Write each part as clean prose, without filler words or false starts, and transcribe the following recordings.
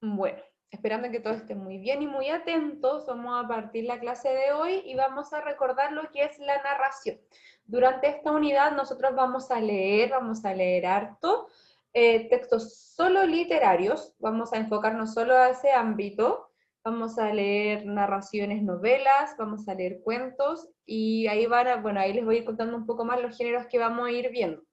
Bueno, esperando que todos estén muy bien y muy atentos, vamos a partir la clase de hoy y vamos a recordar lo que es la narración. Durante esta unidad nosotros vamos a leer harto, textos solo literarios, vamos a enfocarnos solo a ese ámbito, vamos a leer narraciones, novelas, vamos a leer cuentos, y ahí bueno, ahí les voy a ir contando un poco más los géneros que vamos a ir viendo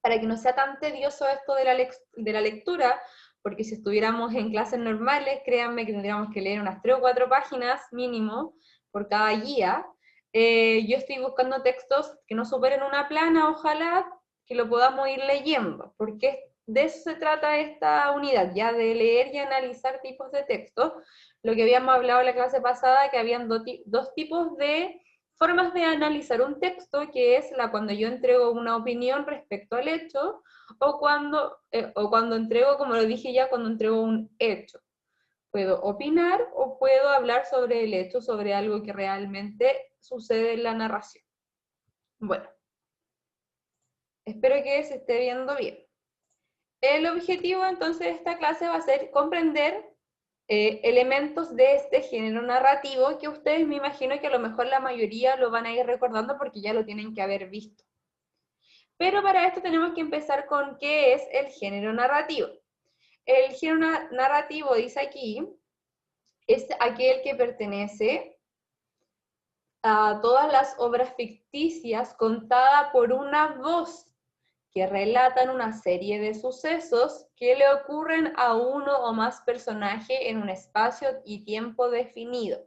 para que no sea tan tedioso esto de la lectura, porque si estuviéramos en clases normales, créanme que tendríamos que leer unas 3 o 4 páginas mínimo por cada guía. Yo estoy buscando textos que no superen una plana, ojalá que lo podamos ir leyendo, porque de eso se trata esta unidad, ya de leer y analizar tipos de textos. Lo que habíamos hablado en la clase pasada, que habían dos tipos de formas de analizar un texto, que es cuando yo entrego una opinión respecto al hecho, o cuando entrego, como lo dije ya, cuando entrego un hecho. Puedo opinar o puedo hablar sobre el hecho, sobre algo que realmente sucede en la narración. Bueno, espero que se esté viendo bien. El objetivo entonces de esta clase va a ser comprender elementos de este género narrativo que ustedes me imagino que a lo mejor la mayoría lo van a ir recordando porque ya lo tienen que haber visto. Pero para esto tenemos que empezar con qué es el género narrativo. El género narrativo, dice aquí, es aquel que pertenece a todas las obras ficticias contadas por una voz que relatan una serie de sucesos que le ocurren a uno o más personajes en un espacio y tiempo definido.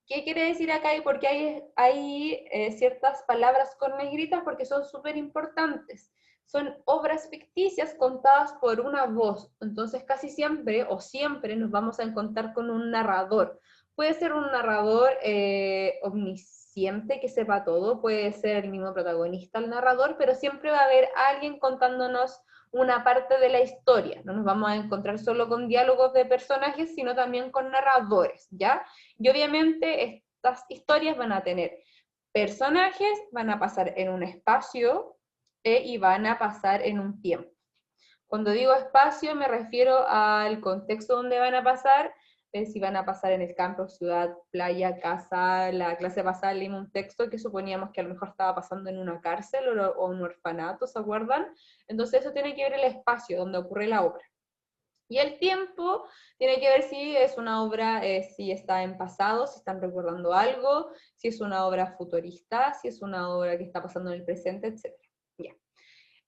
¿Qué quiere decir acá y por qué hay ciertas palabras con negritas? Porque son súper importantes. Son obras ficticias contadas por una voz. Entonces casi siempre o siempre nos vamos a encontrar con un narrador. Puede ser un narrador omnisciente que sepa todo, puede ser el mismo protagonista, el narrador, pero siempre va a haber alguien contándonos una parte de la historia. No nos vamos a encontrar solo con diálogos de personajes, sino también con narradores, ¿ya? Y obviamente estas historias van a tener personajes, van a pasar en un espacio y van a pasar en un tiempo. Cuando digo espacio me refiero al contexto donde van a pasar, si van a pasar en el campo, ciudad, playa, casa. La clase pasada leímos un texto que suponíamos que a lo mejor estaba pasando en una cárcel o un orfanato, ¿se acuerdan? Entonces eso tiene que ver el espacio donde ocurre la obra. Y el tiempo tiene que ver si es una obra, si está en pasado, si están recordando algo, si es una obra futurista, si es una obra que está pasando en el presente, etc. Ya.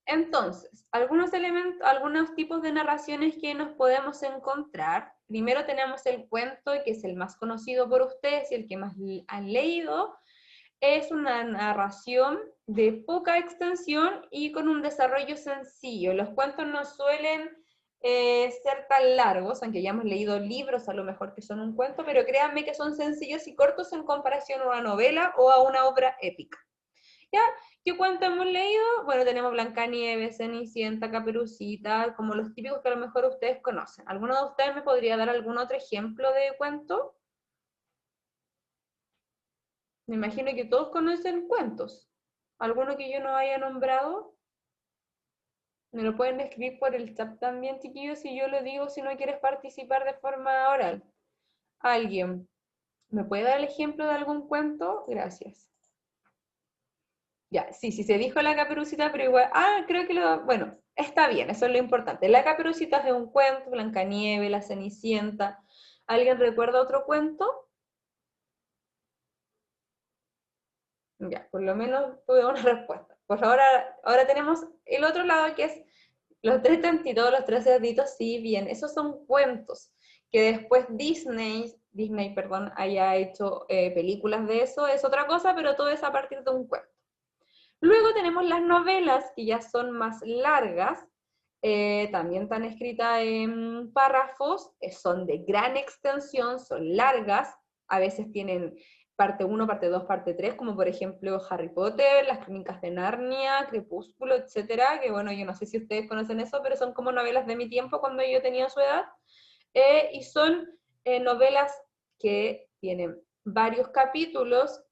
Entonces, algunos elementos, algunos tipos de narraciones que nos podemos encontrar. Primero tenemos el cuento, que es el más conocido por ustedes y el que más han leído. Es una narración de poca extensión y con un desarrollo sencillo. Los cuentos no suelen ser tan largos, aunque ya hemos leído libros a lo mejor que son un cuento, pero créanme que son sencillos y cortos en comparación a una novela o a una obra épica. ¿Ya? ¿Qué cuento hemos leído? Bueno, tenemos Blancanieves, Cenicienta, Caperucita, como los típicos que a lo mejor ustedes conocen. ¿Alguno de ustedes me podría dar algún otro ejemplo de cuento? Me imagino que todos conocen cuentos. ¿Alguno que yo no haya nombrado? Me lo pueden escribir por el chat también, chiquillos, si yo lo digo, si no quieres participar de forma oral. ¿Alguien me puede dar el ejemplo de algún cuento? Gracias. Ya, sí, sí se dijo la Caperucita, pero igual, creo que bueno, está bien, eso es lo importante. La Caperucita es de un cuento, Blancanieves, la Cenicienta. ¿Alguien recuerda otro cuento? Ya, por lo menos tuve una respuesta. Pues ahora tenemos el otro lado que es los tres tantitos, los tres cerditos, sí, bien, esos son cuentos que después Disney, perdón, haya hecho películas de eso, es otra cosa, pero todo es a partir de un cuento. Luego tenemos las novelas, que ya son más largas, también están escritas en párrafos, son de gran extensión, son largas, a veces tienen parte 1, parte 2, parte 3, como por ejemplo Harry Potter, Las Crónicas de Narnia, Crepúsculo, etcétera, que bueno, yo no sé si ustedes conocen eso, pero son como novelas de mi tiempo cuando yo tenía su edad, y son novelas que tienen varios capítulos,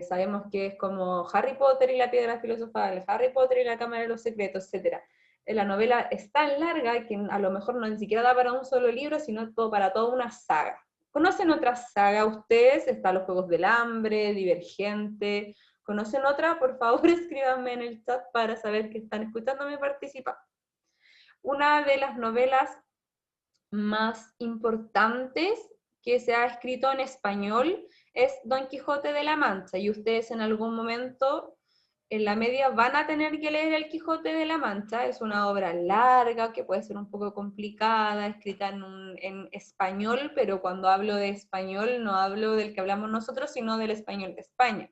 sabemos que es como Harry Potter y la Piedra Filosofal, Harry Potter y la Cámara de los Secretos, etc. la novela es tan larga que a lo mejor no ni siquiera da para un solo libro, sino para toda una saga. ¿Conocen otra saga ustedes? Están Los Juegos del Hambre, Divergente. ¿Conocen otra? Por favor, escríbanme en el chat para saber que están escuchándome participar. Una de las novelas más importantes que se ha escrito en español es Don Quijote de la Mancha, y ustedes en algún momento en la media van a tener que leer El Quijote de la Mancha. Es una obra larga, que puede ser un poco complicada, escrita en español, pero cuando hablo de español no hablo del que hablamos nosotros, sino del español de España,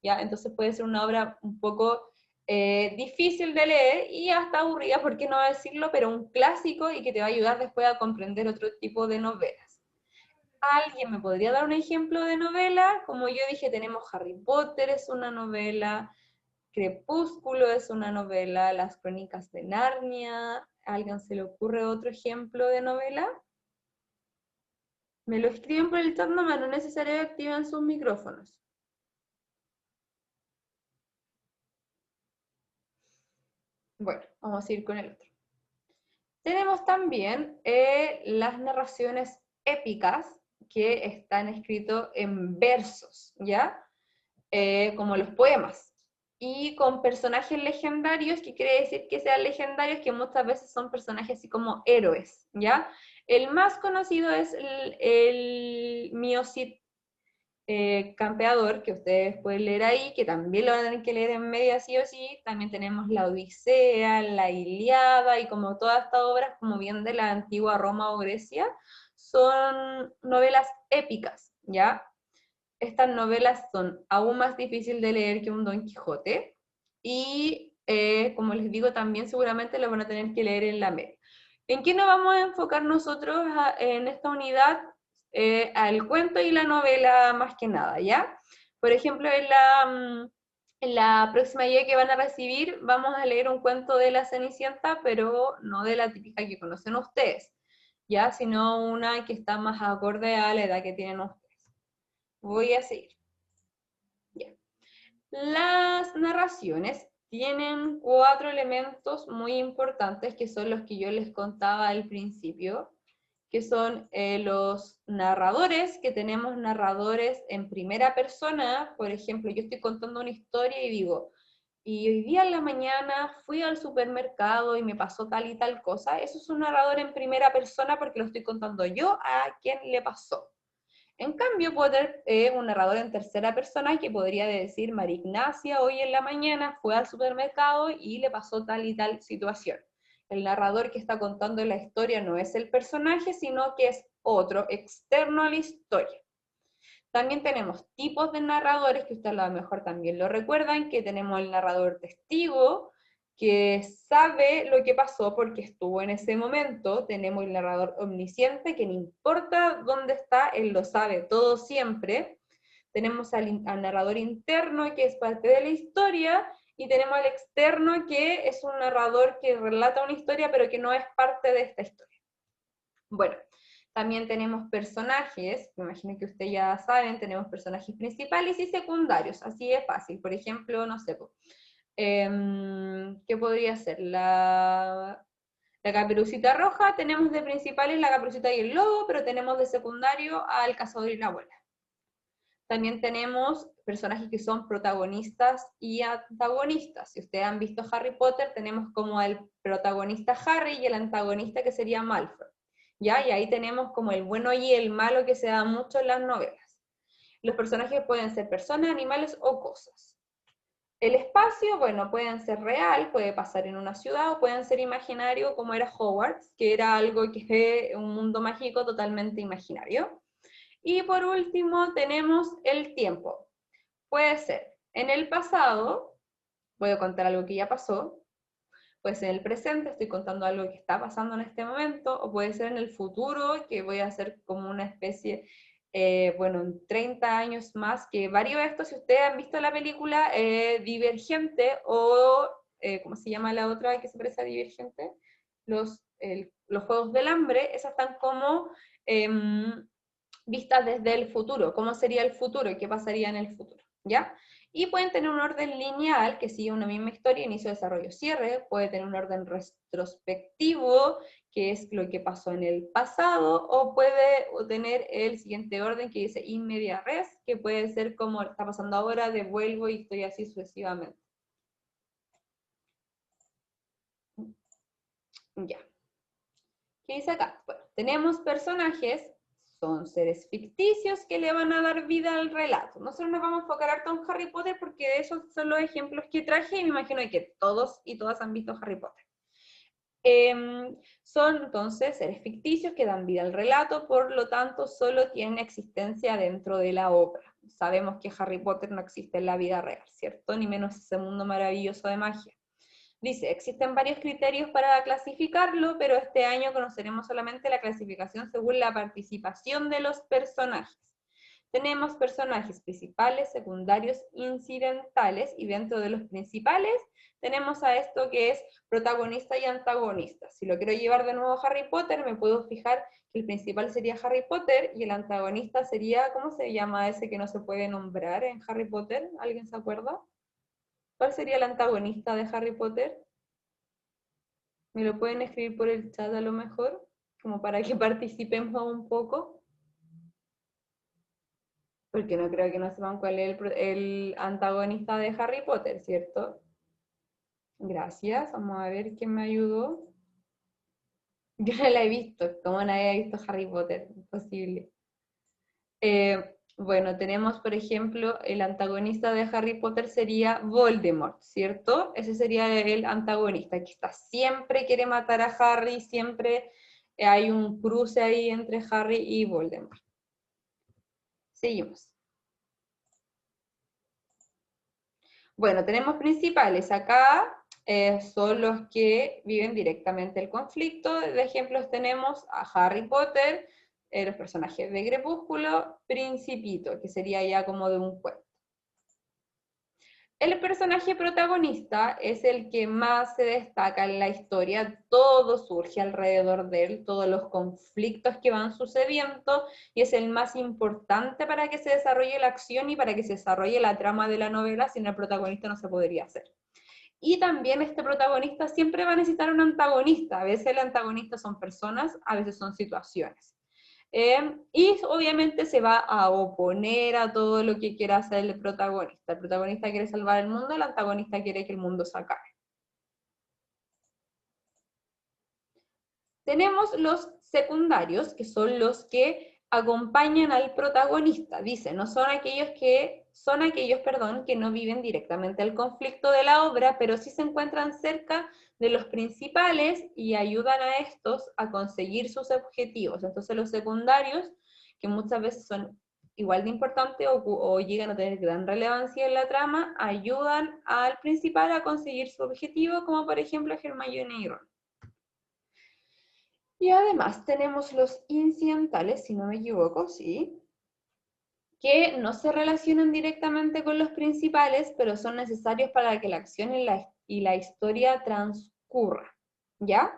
¿ya? Entonces puede ser una obra un poco difícil de leer y hasta aburrida, por qué no decirlo, pero un clásico y que te va a ayudar después a comprender otro tipo de novelas. ¿Alguien me podría dar un ejemplo de novela? Como yo dije, tenemos Harry Potter, es una novela, Crepúsculo es una novela, Las Crónicas de Narnia. ¿A alguien se le ocurre otro ejemplo de novela? Me lo escriben por el chat nomás, no es necesario que activen sus micrófonos. Bueno, vamos a ir con el otro. Tenemos también las narraciones épicas que están escritos en versos, ¿ya? Como los poemas. Y con personajes legendarios, que quiere decir que sean legendarios, que muchas veces son personajes así como héroes, ¿ya? El más conocido es el Mío Cid Campeador, que ustedes pueden leer ahí, que también lo van a tener que leer en media sí o sí. También tenemos la Odisea, la Ilíada, y como todas estas obras, como bien de la antigua Roma o Grecia, son novelas épicas, ¿ya? Estas novelas son aún más difíciles de leer que un Don Quijote, y como les digo, también seguramente lo van a tener que leer en la media. ¿En qué nos vamos a enfocar nosotros en esta unidad? Al cuento y la novela más que nada, ¿ya? Por ejemplo, en la próxima guía que van a recibir, vamos a leer un cuento de la Cenicienta, pero no de la típica que conocen ustedes, ¿ya? Sino una que está más acorde a la edad que tienen ustedes. Voy a seguir. Ya. Las narraciones tienen 4 elementos muy importantes, que son los que yo les contaba al principio, que son los narradores, que tenemos narradores en primera persona. Por ejemplo, yo estoy contando una historia y digo, y hoy día en la mañana fui al supermercado y me pasó tal y tal cosa. Eso es un narrador en primera persona porque lo estoy contando yo a quien le pasó. En cambio, puedo tener un narrador en tercera persona que podría decir, María Ignacia hoy en la mañana fue al supermercado y le pasó tal y tal situación. El narrador que está contando la historia no es el personaje, sino que es otro externo a la historia. También tenemos tipos de narradores, que ustedes a lo mejor también lo recuerdan, que tenemos el narrador testigo, que sabe lo que pasó porque estuvo en ese momento. Tenemos el narrador omnisciente, que no importa dónde está, él lo sabe todo siempre. Tenemos al narrador interno, que es parte de la historia, y tenemos al externo, que es un narrador que relata una historia, pero que no es parte de esta historia. Bueno, también tenemos personajes, me imagino que ustedes ya saben, tenemos personajes principales y secundarios, así es fácil. Por ejemplo, no sé, ¿qué podría ser? La Caperucita Roja, tenemos de principales la Caperucita y el Lobo, pero tenemos de secundario al Cazador y la Abuela. También tenemos personajes que son protagonistas y antagonistas. Si ustedes han visto Harry Potter, tenemos como el protagonista Harry y el antagonista que sería Malfoy, ¿ya? Y ahí tenemos como el bueno y el malo, que se da mucho en las novelas. Los personajes pueden ser personas, animales o cosas. El espacio, bueno, pueden ser real, puede pasar en una ciudad, o pueden ser imaginario, como era Hogwarts, que era algo que es un mundo mágico totalmente imaginario. Y por último tenemos el tiempo. Puede ser en el pasado, voy a contar algo que ya pasó, puede ser en el presente, estoy contando algo que está pasando en este momento, o puede ser en el futuro, que voy a hacer como una especie, bueno, en 30 años más, que varios de estos, si ustedes han visto la película Divergente, o ¿cómo se llama la otra que se parece a Divergente? Los Juegos del Hambre, esas están como vistas desde el futuro, cómo sería el futuro, qué pasaría en el futuro, ¿ya? Y pueden tener un orden lineal que sigue una misma historia, inicio, desarrollo, cierre. Puede tener un orden retrospectivo, que es lo que pasó en el pasado, o puede tener el siguiente orden que dice in media res, que puede ser como está pasando ahora, devuelvo y estoy así sucesivamente. Ya. ¿Qué dice acá? Bueno, tenemos personajes, son seres ficticios que le van a dar vida al relato. Nosotros nos vamos a enfocar harto en Harry Potter porque esos son los ejemplos que traje y me imagino que todos y todas han visto Harry Potter. Son entonces seres ficticios que dan vida al relato, por lo tanto solo tienen existencia dentro de la obra. Sabemos que Harry Potter no existe en la vida real, ¿cierto? Ni menos ese mundo maravilloso de magia. Dice, existen varios criterios para clasificarlo, pero este año conoceremos solamente la clasificación según la participación de los personajes. Tenemos personajes principales, secundarios, incidentales, y dentro de los principales tenemos a esto que es protagonista y antagonista. Si lo quiero llevar de nuevo a Harry Potter, me puedo fijar que el principal sería Harry Potter y el antagonista sería, ¿cómo se llama ese que no se puede nombrar en Harry Potter? ¿Alguien se acuerda? ¿Cuál sería el antagonista de Harry Potter? ¿Me lo pueden escribir por el chat a lo mejor? Como para que participemos un poco. Porque no creo que no sepan cuál es el antagonista de Harry Potter, ¿cierto? Gracias. Vamos a ver quién me ayudó. Yo no la he visto. ¿Cómo nadie ha visto Harry Potter? Imposible. Bueno, tenemos, por ejemplo, el antagonista de Harry Potter sería Voldemort, ¿cierto? Ese sería el antagonista, que está siempre quiere matar a Harry, siempre hay un cruce ahí entre Harry y Voldemort. Seguimos. Bueno, tenemos principales acá, son los que viven directamente el conflicto. De ejemplos tenemos a Harry Potter, los personajes de Crepúsculo, Principito, que sería ya como de un cuento. El personaje protagonista es el que más se destaca en la historia, todo surge alrededor de él, todos los conflictos que van sucediendo, y es el más importante para que se desarrolle la acción y para que se desarrolle la trama de la novela. Sin el protagonista no se podría hacer. Y también este protagonista siempre va a necesitar un antagonista. A veces el antagonista son personas, a veces son situaciones. Y obviamente se va a oponer a todo lo que quiera hacer el protagonista. El protagonista quiere salvar el mundo, el antagonista quiere que el mundo se acabe. Tenemos los secundarios, que son los que acompañan al protagonista. Dice, no son aquellos que no viven directamente el conflicto de la obra, pero sí se encuentran cerca de los principales y ayudan a estos a conseguir sus objetivos. Entonces los secundarios, que muchas veces son igual de importantes o llegan a tener gran relevancia en la trama, ayudan al principal a conseguir su objetivo, como por ejemplo Hermione y Ron. Y además tenemos los incidentales, si no me equivoco, ¿sí? Que no se relacionan directamente con los principales, pero son necesarios para que la acción y la historia transcurra, ¿ya?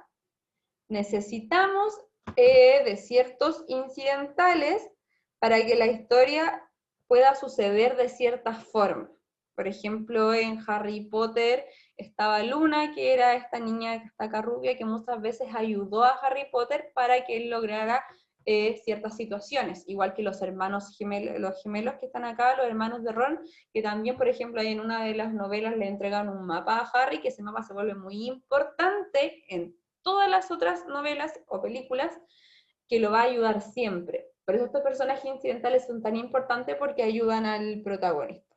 Necesitamos de ciertos incidentales para que la historia pueda suceder de cierta forma. Por ejemplo, en Harry Potter estaba Luna, que era esta niña que está acá rubia, que muchas veces ayudó a Harry Potter para que él lograra ciertas situaciones, igual que los hermanos los gemelos que están acá, los hermanos de Ron, que también, por ejemplo, en una de las novelas le entregan un mapa a Harry, que ese mapa se vuelve muy importante en todas las otras novelas o películas, que lo va a ayudar siempre. Por eso estos personajes incidentales son tan importantes porque ayudan al protagonista.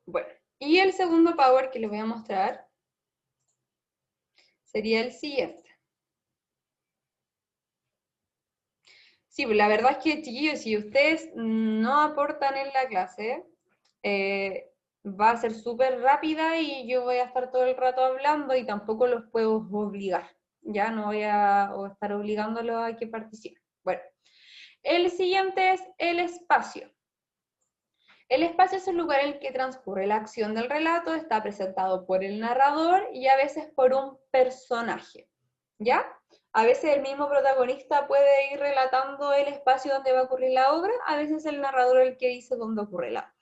Bueno, y el segundo power que les voy a mostrar sería el siguiente. Sí, la verdad es que, chiquillos, si ustedes no aportan en la clase, va a ser súper rápida y yo voy a estar todo el rato hablando y tampoco los puedo obligar. Ya no voy a estar obligándolos a que participen. Bueno, el siguiente es el espacio. El espacio es el lugar en el que transcurre la acción del relato, está presentado por el narrador y a veces por un personaje, ¿ya? A veces el mismo protagonista puede ir relatando el espacio donde va a ocurrir la obra, a veces el narrador es el que dice dónde ocurre la obra.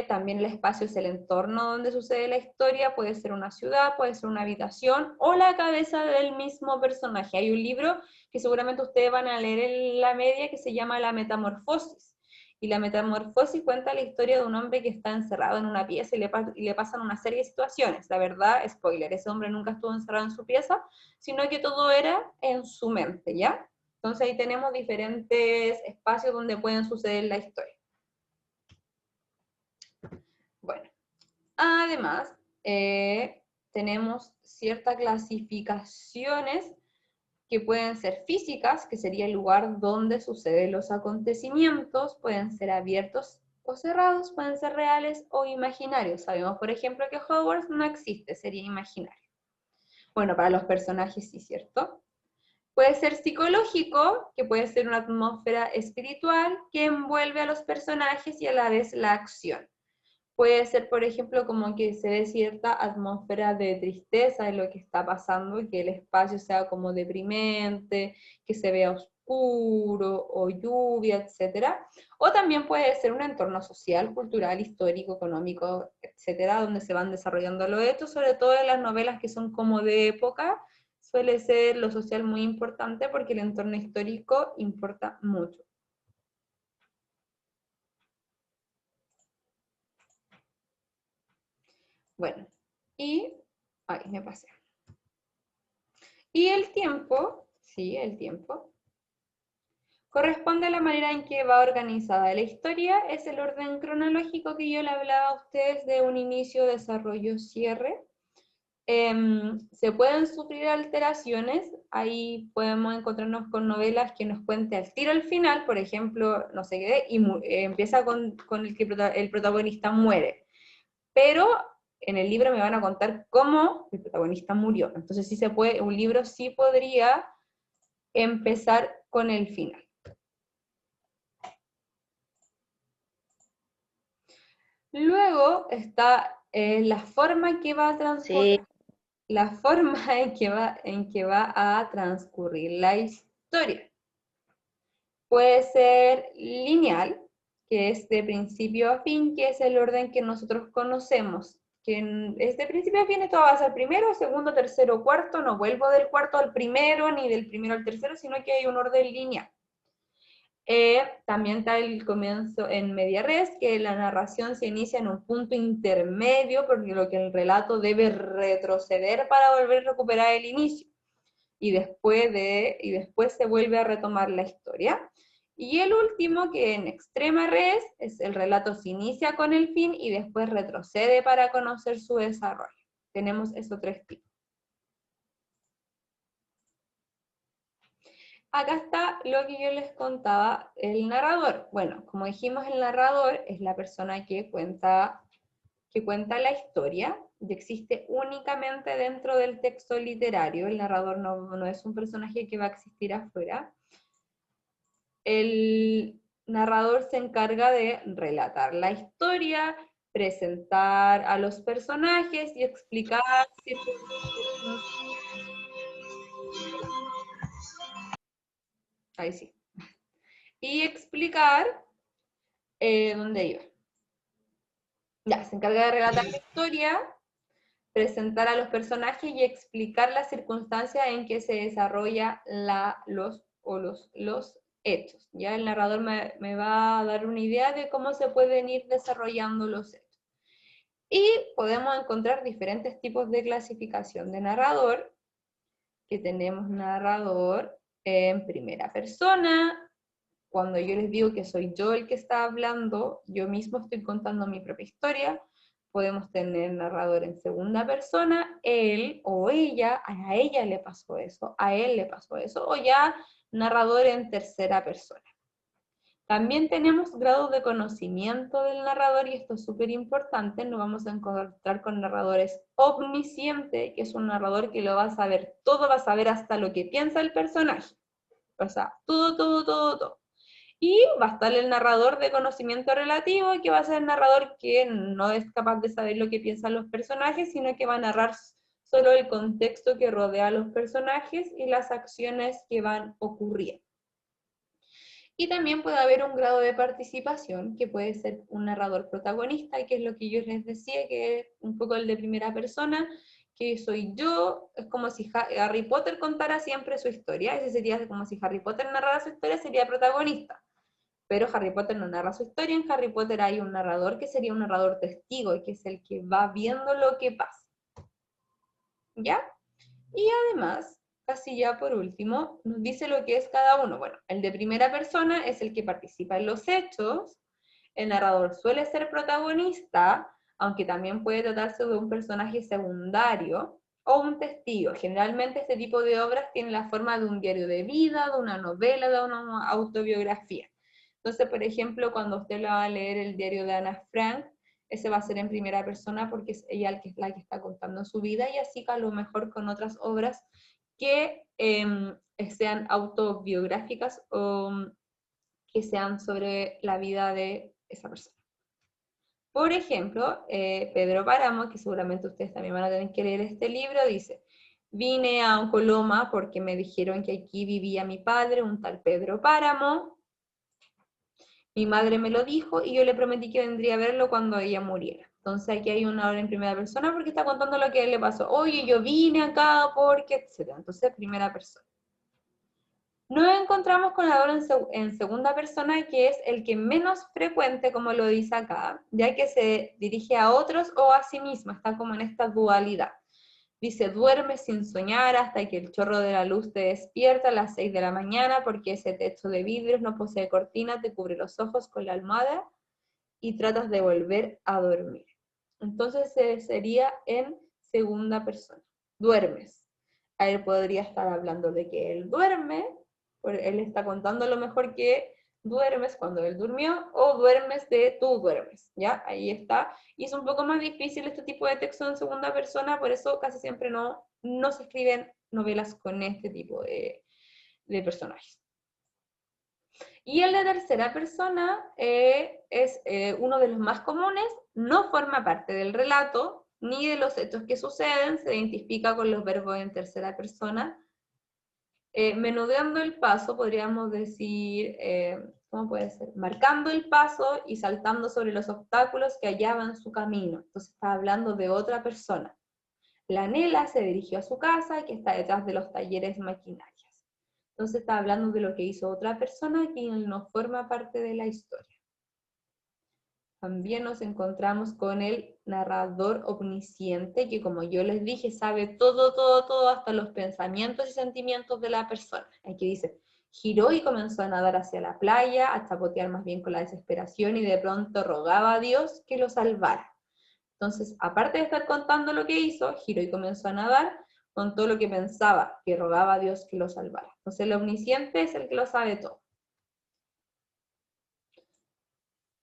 También el espacio es el entorno donde sucede la historia, puede ser una ciudad, puede ser una habitación o la cabeza del mismo personaje. Hay un libro que seguramente ustedes van a leer en la media que se llama La Metamorfosis. Y La Metamorfosis cuenta la historia de un hombre que está encerrado en una pieza y le pasan una serie de situaciones. La verdad, spoiler, ese hombre nunca estuvo encerrado en su pieza, sino que todo era en su mente, ¿ya? Entonces ahí tenemos diferentes espacios donde pueden suceder la historia. Bueno, además, tenemos ciertas clasificaciones que pueden ser físicas, que sería el lugar donde suceden los acontecimientos, pueden ser abiertos o cerrados, pueden ser reales o imaginarios. Sabemos, por ejemplo, que Hogwarts no existe, sería imaginario. Bueno, para los personajes sí, ¿cierto? Puede ser psicológico, que puede ser una atmósfera espiritual que envuelve a los personajes y a la vez la acción. Puede ser, por ejemplo, como que se ve cierta atmósfera de tristeza en lo que está pasando, y que el espacio sea como deprimente, que se vea oscuro o lluvia, etcétera. O también puede ser un entorno social, cultural, histórico, económico, etcétera, donde se van desarrollando los hechos, sobre todo en las novelas que son como de época, suele ser lo social muy importante porque el entorno histórico importa mucho. Bueno, y... Ay, me pasé. Y el tiempo, sí, el tiempo, corresponde a la manera en que va organizada la historia, es el orden cronológico que yo le hablaba a ustedes de un inicio, desarrollo, cierre. Se pueden sufrir alteraciones, ahí podemos encontrarnos con novelas que nos cuente al tiro al final, por ejemplo, no sé qué, y empieza con el que el protagonista muere, pero en el libro me van a contar cómo el protagonista murió, entonces sí se puede, un libro sí podría empezar con el final. Luego está la forma que va a transcurrir, Sí, la forma en que va a transcurrir la historia. Puede ser lineal, que es de principio a fin, que es el orden que nosotros conocemos, que es de principio a fin, esto va a ser primero, segundo, tercero, cuarto, no vuelvo del cuarto al primero, ni del primero al tercero, sino que hay un orden lineal. También está el comienzo en media res, que la narración se inicia en un punto intermedio, porque lo que el relato debe retroceder para volver a recuperar el inicio. Y después se vuelve a retomar la historia. Y el último, que en extrema res, es el relato se inicia con el fin y después retrocede para conocer su desarrollo. Tenemos esos tres tipos. Acá está lo que yo les contaba, el narrador. Bueno, como dijimos, el narrador es la persona que cuenta la historia y existe únicamente dentro del texto literario. El narrador no es un personaje que va a existir afuera. El narrador se encarga de relatar la historia, presentar a los personajes y explicar ahí sí, y explicar dónde iba. Ya, se encarga de relatar la historia, presentar a los personajes y explicar las circunstancias en que se desarrolla los hechos. Ya el narrador me va a dar una idea de cómo se pueden ir desarrollando los hechos. Y podemos encontrar diferentes tipos de clasificación de narrador, que tenemos narrador en primera persona. Cuando yo les digo que soy yo el que está hablando, yo mismo estoy contando mi propia historia. Podemos tener narrador en segunda persona, él o ella, a ella le pasó eso, a él le pasó eso, o ya narrador en tercera persona. También tenemos grados de conocimiento del narrador, y esto es súper importante. Nos vamos a encontrar con narradores omniscientes, que es un narrador que lo va a saber todo, va a saber hasta lo que piensa el personaje. O sea, todo, todo, todo, todo. Y va a estar el narrador de conocimiento relativo, que va a ser el narrador que no es capaz de saber lo que piensan los personajes, sino que va a narrar solo el contexto que rodea a los personajes y las acciones que van ocurriendo. Y también puede haber un grado de participación, que puede ser un narrador protagonista, que es lo que yo les decía, que es un poco el de primera persona, que soy yo, es como si Harry Potter contara siempre su historia, ese sería como si Harry Potter narrara su historia, sería protagonista. Pero Harry Potter no narra su historia, en Harry Potter hay un narrador que sería un narrador testigo, que es el que va viendo lo que pasa. ¿Ya? Y además, casi ya por último, nos dice lo que es cada uno. Bueno, el de primera persona es el que participa en los hechos, el narrador suele ser protagonista, aunque también puede tratarse de un personaje secundario o un testigo. Generalmente este tipo de obras tienen la forma de un diario de vida, de una novela, de una autobiografía. Entonces, por ejemplo, cuando usted le va a leer el diario de Ana Frank, ese va a ser en primera persona porque es ella la que está contando su vida, y así que a lo mejor con otras obras que sean autobiográficas o que sean sobre la vida de esa persona. Por ejemplo, Pedro Páramo, que seguramente ustedes también van a tener que leer este libro, dice: vine a Oncoloma porque me dijeron que aquí vivía mi padre, un tal Pedro Páramo. Mi madre me lo dijo y yo le prometí que vendría a verlo cuando ella muriera. Entonces aquí hay una obra en primera persona porque está contando lo que a él le pasó. Oye, yo vine acá porque, etc. Entonces, primera persona. Nos encontramos con la obra en segunda persona, que es el que menos frecuente, como lo dice acá, ya que se dirige a otros o a sí mismo, está como en esta dualidad. Dice: duerme sin soñar hasta que el chorro de la luz te despierta a las 6 de la mañana porque ese techo de vidrios no posee cortina, te cubre los ojos con la almohada y tratas de volver a dormir. Entonces sería en segunda persona. Duermes. A él podría estar hablando de que él duerme, él está contando lo mejor que duermes cuando él durmió, o duermes de tú duermes, ¿ya? Ahí está. Y es un poco más difícil este tipo de texto en segunda persona, por eso casi siempre no se escriben novelas con este tipo de personajes. Y el de tercera persona es uno de los más comunes, no forma parte del relato ni de los hechos que suceden, se identifica con los verbos en tercera persona. Menudeando el paso, podríamos decir, ¿cómo puede ser? Marcando el paso y saltando sobre los obstáculos que hallaban su camino. Entonces está hablando de otra persona. La Nela se dirigió a su casa, que está detrás de los talleres maquinarias. Entonces está hablando de lo que hizo otra persona que no forma parte de la historia. También nos encontramos con el narrador omnisciente, que como yo les dije, sabe todo, todo, todo, hasta los pensamientos y sentimientos de la persona. Aquí dice: giró y comenzó a nadar hacia la playa, a chapotear más bien con la desesperación, y de pronto rogaba a Dios que lo salvara. Entonces, aparte de estar contando lo que hizo, giró y comenzó a nadar, contó lo que pensaba, que rogaba a Dios que lo salvara. Entonces, el omnisciente es el que lo sabe todo.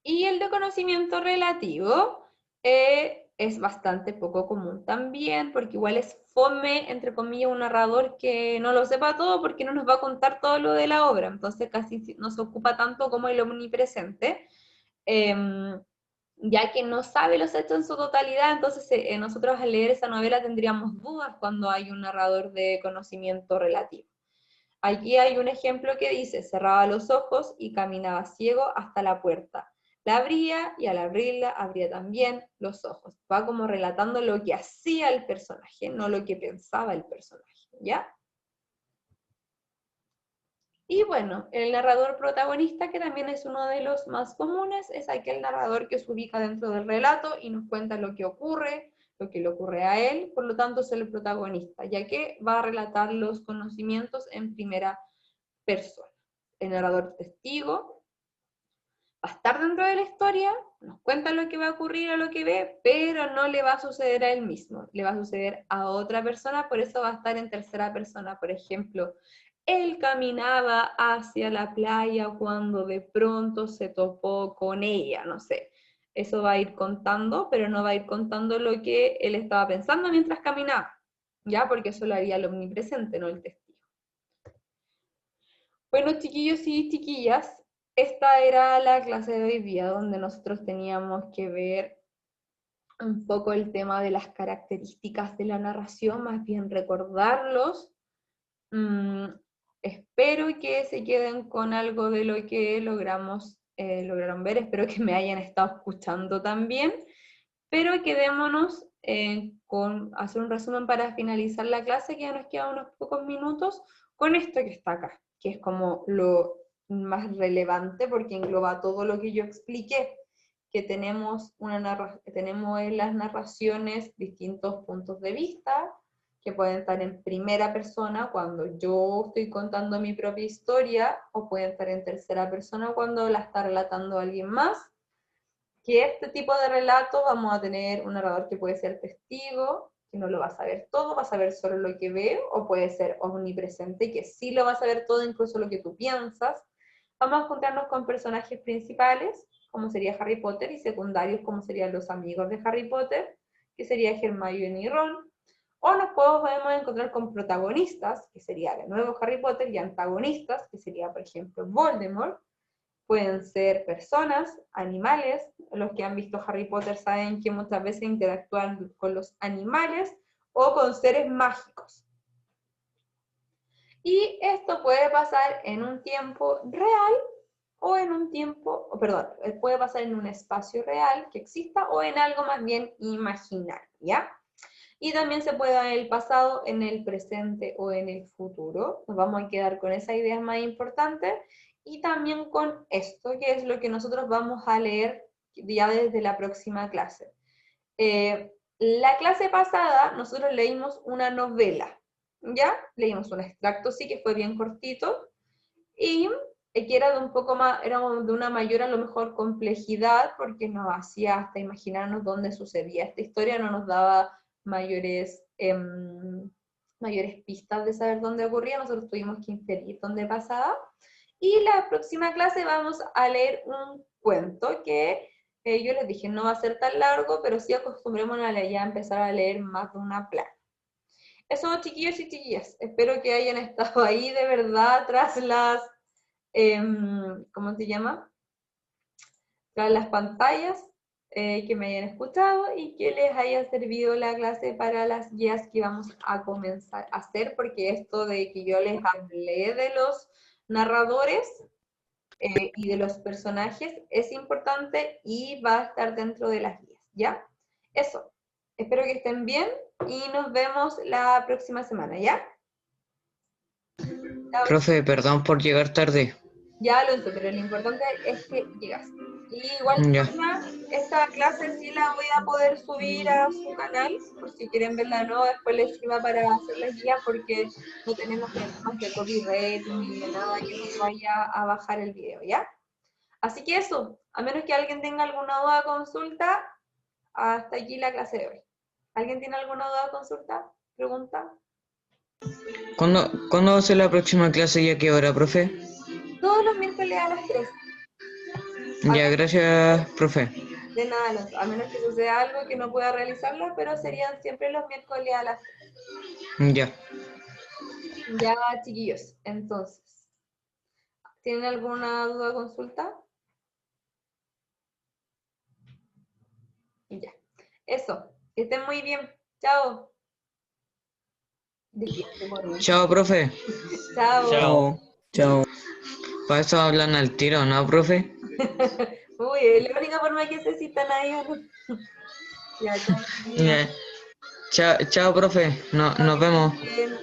Y el de conocimiento relativo es bastante poco común también, porque igual es fome, entre comillas, un narrador que no lo sepa todo, porque no nos va a contar todo lo de la obra, entonces casi no se ocupa tanto como el omnipresente, ya que no sabe los hechos en su totalidad. Entonces nosotros al leer esa novela tendríamos dudas cuando hay un narrador de conocimiento relativo. Aquí hay un ejemplo que dice: cerraba los ojos y caminaba ciego hasta la puerta. La abría y al abrirla abría también los ojos. Va como relatando lo que hacía el personaje, no lo que pensaba el personaje, ¿ya? Y bueno, el narrador protagonista, que también es uno de los más comunes, es aquel narrador que se ubica dentro del relato y nos cuenta lo que ocurre, lo que le ocurre a él, por lo tanto es el protagonista, ya que va a relatar los conocimientos en primera persona. El narrador testigo va a estar dentro de la historia, nos cuenta lo que va a ocurrir o lo que ve, pero no le va a suceder a él mismo, le va a suceder a otra persona, por eso va a estar en tercera persona. Por ejemplo, él caminaba hacia la playa cuando de pronto se topó con ella, no sé. Eso va a ir contando, pero no va a ir contando lo que él estaba pensando mientras caminaba, ¿ya? Porque eso lo haría el omnipresente, no el testigo. Bueno, chiquillos y chiquillas, esta era la clase de hoy día donde nosotros teníamos que ver un poco el tema de las características de la narración, más bien recordarlos. Espero que se queden con algo de lo que lograron ver, espero que me hayan estado escuchando también, pero quedémonos con hacer un resumen para finalizar la clase, que ya nos quedan unos pocos minutos, con esto que está acá, que es como lo más relevante porque engloba todo lo que yo expliqué, que tenemos en las narraciones distintos puntos de vista, que pueden estar en primera persona cuando yo estoy contando mi propia historia, o pueden estar en tercera persona cuando la está relatando alguien más, que este tipo de relatos vamos a tener un narrador que puede ser testigo, que no lo va a saber todo, va a saber solo lo que ve, o puede ser omnipresente, que sí lo va a saber todo, incluso lo que tú piensas. Vamos a juntarnos con personajes principales, como sería Harry Potter, y secundarios, como serían los amigos de Harry Potter, que sería Hermione y Ron. O nos podemos encontrar con protagonistas, que sería de nuevo Harry Potter, y antagonistas, que sería, por ejemplo, Voldemort. Pueden ser personas, animales. Los que han visto Harry Potter saben que muchas veces interactúan con los animales o con seres mágicos. Y esto puede pasar en un tiempo real o en un tiempo, perdón, puede pasar en un espacio real que exista o en algo más bien imaginario, ¿ya? Y también se puede dar en el pasado, en el presente o en el futuro. Nos vamos a quedar con esa idea más importante y también con esto, que es lo que nosotros vamos a leer ya desde la próxima clase. La clase pasada nosotros leímos una novela, ¿ya? Leímos un extracto, sí, que fue bien cortito, y que era de un poco más, era de una mayor a lo mejor complejidad, porque nos hacía hasta imaginarnos dónde sucedía esta historia, no nos daba mayores, mayores pistas de saber dónde ocurría, nosotros tuvimos que inferir dónde pasaba. Y la próxima clase vamos a leer un cuento que yo les dije, no va a ser tan largo, pero sí acostumbrémonos a ya empezar a leer más de una plana. Eso, chiquillos y chiquillas, espero que hayan estado ahí de verdad tras las, ¿cómo se llama? Tras las pantallas, que me hayan escuchado y que les haya servido la clase para las guías que vamos a comenzar a hacer, porque esto de que yo les hablé de los narradores y de los personajes es importante y va a estar dentro de las guías, ¿ya? Eso. Espero que estén bien y nos vemos la próxima semana, ¿ya? Chao. Profe, perdón por llegar tarde. Ya lo entiendo, pero lo importante es que llegas. Y igual Ya, forma, esta clase sí la voy a poder subir a su canal, por si quieren verla de nuevo, después les sirva para hacer las guías, porque no tenemos problemas de copyright ni de nada que nos vaya a bajar el video, ¿ya? Así que eso, a menos que alguien tenga alguna duda o consulta, hasta aquí la clase de hoy. ¿Alguien tiene alguna duda o consulta? ¿Pregunta? ¿Cuándo va a ser la próxima clase y a qué hora, profe? Todos los miércoles a las 3. Ya, gracias, profe. De nada, Alonso, a menos que suceda algo que no pueda realizarlo, pero serían siempre los miércoles a las 3. Ya. Ya, chiquillos, entonces, ¿tienen alguna duda o consulta? Ya. Eso, que estén muy bien. Chao. Despídete por mí. Chao, profe. Chao. Chao. Chao. Para eso hablan al tiro, ¿no, profe? Uy, es la única forma que se citan ahí, ¿o no? Ya, chao, chiquillos. Ya. Chao, chao, profe. Chao, Nos que estén vemos. bien.